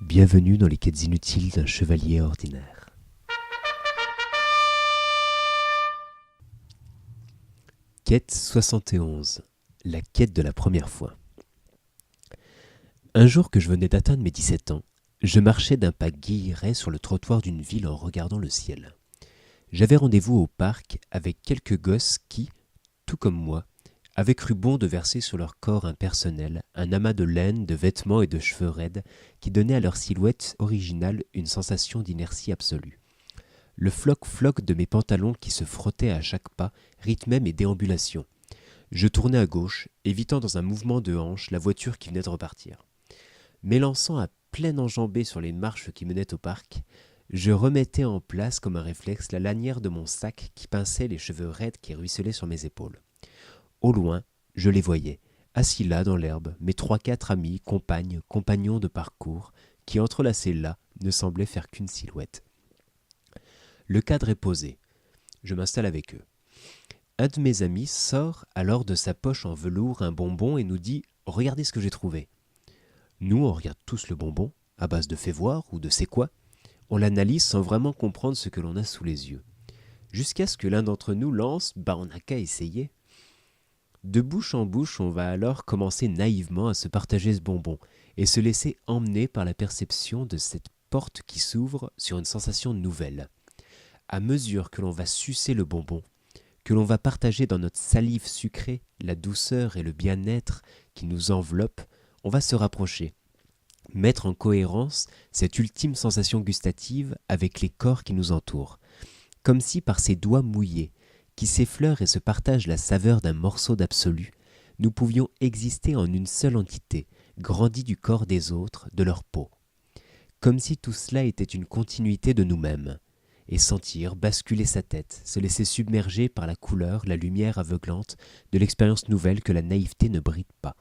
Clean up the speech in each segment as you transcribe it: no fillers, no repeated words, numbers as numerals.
Bienvenue dans les quêtes inutiles d'un chevalier ordinaire. Quête 71. La quête de la première fois. Un jour que je venais d'atteindre mes 17 ans, je marchais d'un pas guilleret sur le trottoir d'une ville en regardant le ciel. J'avais rendez-vous au parc avec quelques gosses qui, tout comme moi, avaient cru bon de verser sur leur corps impersonnel un amas de laine, de vêtements et de cheveux raides qui donnait à leur silhouette originale une sensation d'inertie absolue. Le floc-floc de mes pantalons qui se frottaient à chaque pas rythmait mes déambulations. Je tournais à gauche, évitant dans un mouvement de hanche la voiture qui venait de repartir. M'élançant à pleine enjambée sur les marches qui menaient au parc, je remettais en place comme un réflexe la lanière de mon sac qui pinçait les cheveux raides qui ruisselaient sur mes épaules. Au loin, je les voyais, assis là dans l'herbe, mes 3-4 amis, compagnes, compagnons de parcours, qui entrelacés là ne semblaient faire qu'une silhouette. Le cadre est posé. Je m'installe avec eux. Un de mes amis sort alors de sa poche en velours un bonbon et nous dit « Regardez ce que j'ai trouvé ». Nous, on regarde tous le bonbon, à base de fait voir ou de c'est quoi. On l'analyse sans vraiment comprendre ce que l'on a sous les yeux. Jusqu'à ce que l'un d'entre nous lance « Bah on n'a qu'à essayer ». De bouche en bouche, on va alors commencer naïvement à se partager ce bonbon et se laisser emmener par la perception de cette porte qui s'ouvre sur une sensation nouvelle. À mesure que l'on va sucer le bonbon, que l'on va partager dans notre salive sucrée la douceur et le bien-être qui nous enveloppent, on va se rapprocher, mettre en cohérence cette ultime sensation gustative avec les corps qui nous entourent, comme si par ces doigts mouillés, qui s'effleurent et se partagent la saveur d'un morceau d'absolu, nous pouvions exister en une seule entité, grandie du corps des autres, de leur peau. Comme si tout cela était une continuité de nous-mêmes, et sentir basculer sa tête, se laisser submerger par la couleur, la lumière aveuglante de l'expérience nouvelle que la naïveté ne bride pas.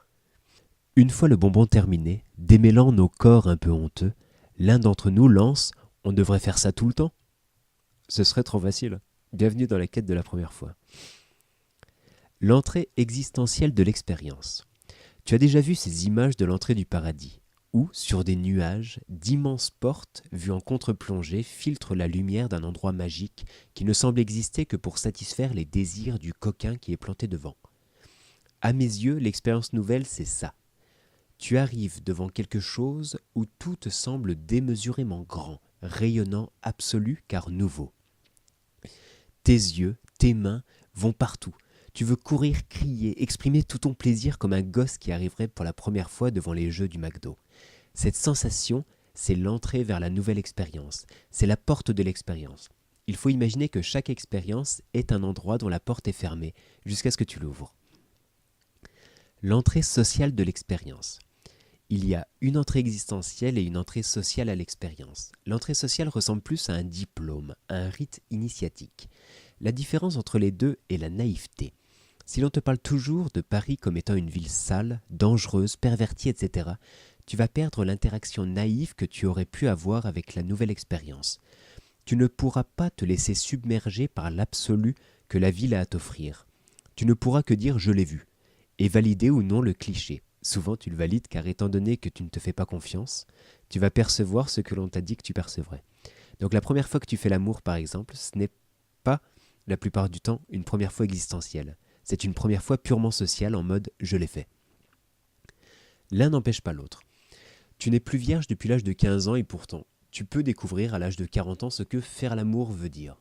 Une fois le bonbon terminé, démêlant nos corps un peu honteux, l'un d'entre nous lance « On devrait faire ça tout le temps ?» Ce serait trop facile. Bienvenue dans la quête de la première fois. L'entrée existentielle de l'expérience. Tu as déjà vu ces images de l'entrée du paradis, où, sur des nuages, d'immenses portes, vues en contre-plongée, filtrent la lumière d'un endroit magique qui ne semble exister que pour satisfaire les désirs du coquin qui est planté devant. À mes yeux, l'expérience nouvelle, c'est ça. Tu arrives devant quelque chose où tout te semble démesurément grand, rayonnant, absolu car nouveau. Tes yeux, tes mains vont partout. Tu veux courir, crier, exprimer tout ton plaisir comme un gosse qui arriverait pour la première fois devant les jeux du McDo. Cette sensation, c'est l'entrée vers la nouvelle expérience. C'est la porte de l'expérience. Il faut imaginer que chaque expérience est un endroit dont la porte est fermée, jusqu'à ce que tu l'ouvres. L'entrée sociale de l'expérience. Il y a une entrée existentielle et une entrée sociale à l'expérience. L'entrée sociale ressemble plus à un diplôme, à un rite initiatique. La différence entre les deux est la naïveté. Si l'on te parle toujours de Paris comme étant une ville sale, dangereuse, pervertie, etc., tu vas perdre l'interaction naïve que tu aurais pu avoir avec la nouvelle expérience. Tu ne pourras pas te laisser submerger par l'absolu que la ville a à t'offrir. Tu ne pourras que dire « je l'ai vu » et valider ou non le cliché. Souvent, tu le valides car étant donné que tu ne te fais pas confiance, tu vas percevoir ce que l'on t'a dit que tu percevrais. Donc la première fois que tu fais l'amour, par exemple, ce n'est pas, la plupart du temps, une première fois existentielle. C'est une première fois purement sociale en mode « je l'ai fait ». L'un n'empêche pas l'autre. Tu n'es plus vierge depuis l'âge de 15 ans et pourtant, tu peux découvrir à l'âge de 40 ans ce que faire l'amour veut dire.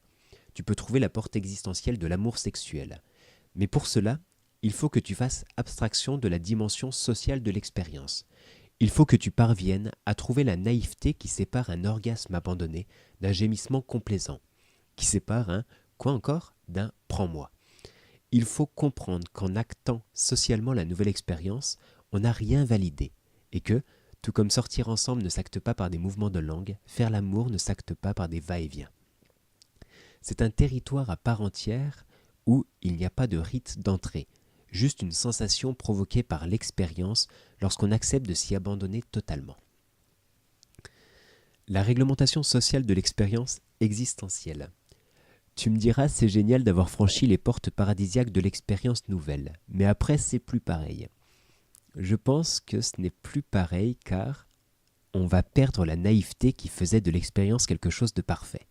Tu peux trouver la porte existentielle de l'amour sexuel. Mais pour cela, il faut que tu fasses abstraction de la dimension sociale de l'expérience. Il faut que tu parviennes à trouver la naïveté qui sépare un orgasme abandonné d'un gémissement complaisant, qui sépare un « quoi encore ?» d'un « prends-moi ». Il faut comprendre qu'en actant socialement la nouvelle expérience, on n'a rien validé et que, tout comme sortir ensemble ne s'acte pas par des mouvements de langue, faire l'amour ne s'acte pas par des va-et-vient. C'est un territoire à part entière où il n'y a pas de rite d'entrée, juste une sensation provoquée par l'expérience lorsqu'on accepte de s'y abandonner totalement. La réglementation sociale de l'expérience existentielle. Tu me diras, c'est génial d'avoir franchi les portes paradisiaques de l'expérience nouvelle, mais après c'est plus pareil. Je pense que ce n'est plus pareil car on va perdre la naïveté qui faisait de l'expérience quelque chose de parfait.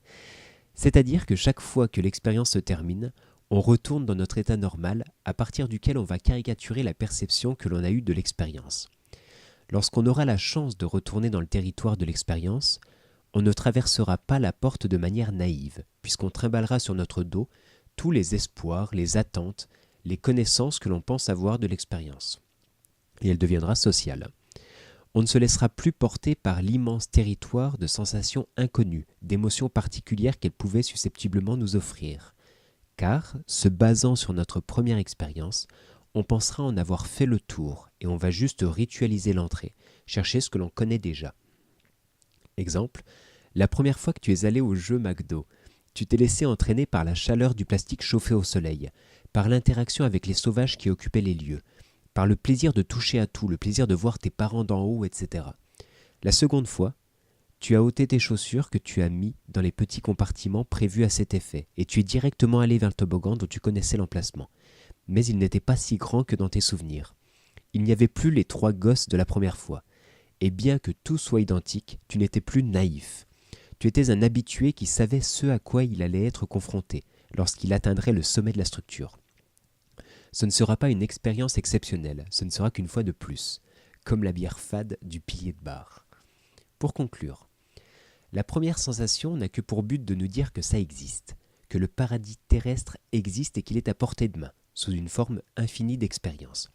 C'est-à-dire que chaque fois que l'expérience se termine, on retourne dans notre état normal à partir duquel on va caricaturer la perception que l'on a eue de l'expérience. Lorsqu'on aura la chance de retourner dans le territoire de l'expérience, on ne traversera pas la porte de manière naïve, puisqu'on trimballera sur notre dos tous les espoirs, les attentes, les connaissances que l'on pense avoir de l'expérience. Et elle deviendra sociale. On ne se laissera plus porter par l'immense territoire de sensations inconnues, d'émotions particulières qu'elle pouvait susceptiblement nous offrir. Car, se basant sur notre première expérience, on pensera en avoir fait le tour et on va juste ritualiser l'entrée, chercher ce que l'on connaît déjà. Exemple, la première fois que tu es allé au jeu McDo, tu t'es laissé entraîner par la chaleur du plastique chauffé au soleil, par l'interaction avec les sauvages qui occupaient les lieux, par le plaisir de toucher à tout, le plaisir de voir tes parents d'en haut, etc. La seconde fois, tu as ôté tes chaussures que tu as mis dans les petits compartiments prévus à cet effet, et tu es directement allé vers le toboggan dont tu connaissais l'emplacement. Mais il n'était pas si grand que dans tes souvenirs. Il n'y avait plus les 3 gosses de la première fois. Et bien que tout soit identique, tu n'étais plus naïf. Tu étais un habitué qui savait ce à quoi il allait être confronté lorsqu'il atteindrait le sommet de la structure. Ce ne sera pas une expérience exceptionnelle, ce ne sera qu'une fois de plus, comme la bière fade du pilier de bar. Pour conclure, la première sensation n'a que pour but de nous dire que ça existe, que le paradis terrestre existe et qu'il est à portée de main, sous une forme infinie d'expérience.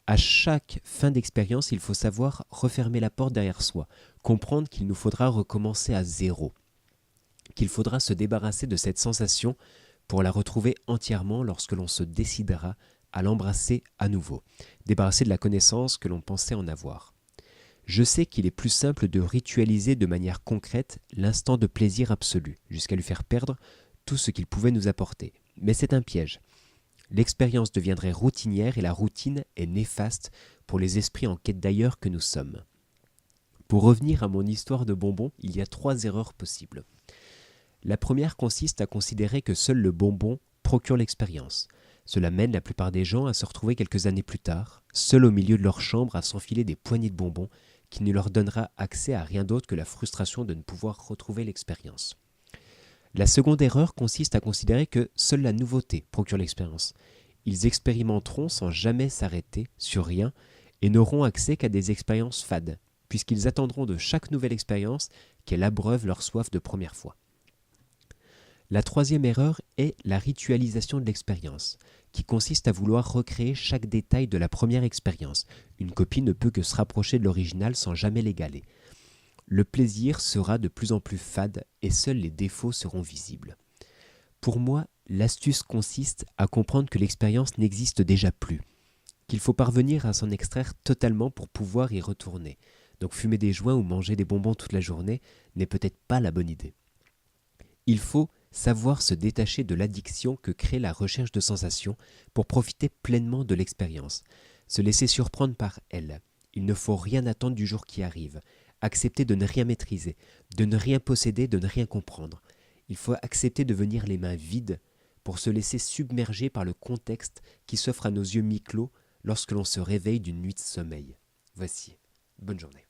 À chaque fin d'expérience, il faut savoir refermer la porte derrière soi, comprendre qu'il nous faudra recommencer à zéro, qu'il faudra se débarrasser de cette sensation pour la retrouver entièrement lorsque l'on se décidera à l'embrasser à nouveau, débarrasser de la connaissance que l'on pensait en avoir. Je sais qu'il est plus simple de ritualiser de manière concrète l'instant de plaisir absolu, jusqu'à lui faire perdre tout ce qu'il pouvait nous apporter. Mais c'est un piège. L'expérience deviendrait routinière et la routine est néfaste pour les esprits en quête d'ailleurs que nous sommes. Pour revenir à mon histoire de bonbons, il y a 3 erreurs possibles. La première consiste à considérer que seul le bonbon procure l'expérience. Cela mène la plupart des gens à se retrouver quelques années plus tard, seuls au milieu de leur chambre à s'enfiler des poignées de bonbons qui ne leur donnera accès à rien d'autre que la frustration de ne pouvoir retrouver l'expérience. La seconde erreur consiste à considérer que seule la nouveauté procure l'expérience. Ils expérimenteront sans jamais s'arrêter sur rien et n'auront accès qu'à des expériences fades, puisqu'ils attendront de chaque nouvelle expérience qu'elle abreuve leur soif de première fois. La troisième erreur est la ritualisation de l'expérience, qui consiste à vouloir recréer chaque détail de la première expérience. Une copie ne peut que se rapprocher de l'original sans jamais l'égaler. Le plaisir sera de plus en plus fade et seuls les défauts seront visibles. Pour moi, l'astuce consiste à comprendre que l'expérience n'existe déjà plus, qu'il faut parvenir à s'en extraire totalement pour pouvoir y retourner. Donc fumer des joints ou manger des bonbons toute la journée n'est peut-être pas la bonne idée. Il faut savoir se détacher de l'addiction que crée la recherche de sensations pour profiter pleinement de l'expérience, se laisser surprendre par elle. Il ne faut rien attendre du jour qui arrive, accepter de ne rien maîtriser, de ne rien posséder, de ne rien comprendre. Il faut accepter de venir les mains vides pour se laisser submerger par le contexte qui s'offre à nos yeux mi-clos lorsque l'on se réveille d'une nuit de sommeil. Voici. Bonne journée.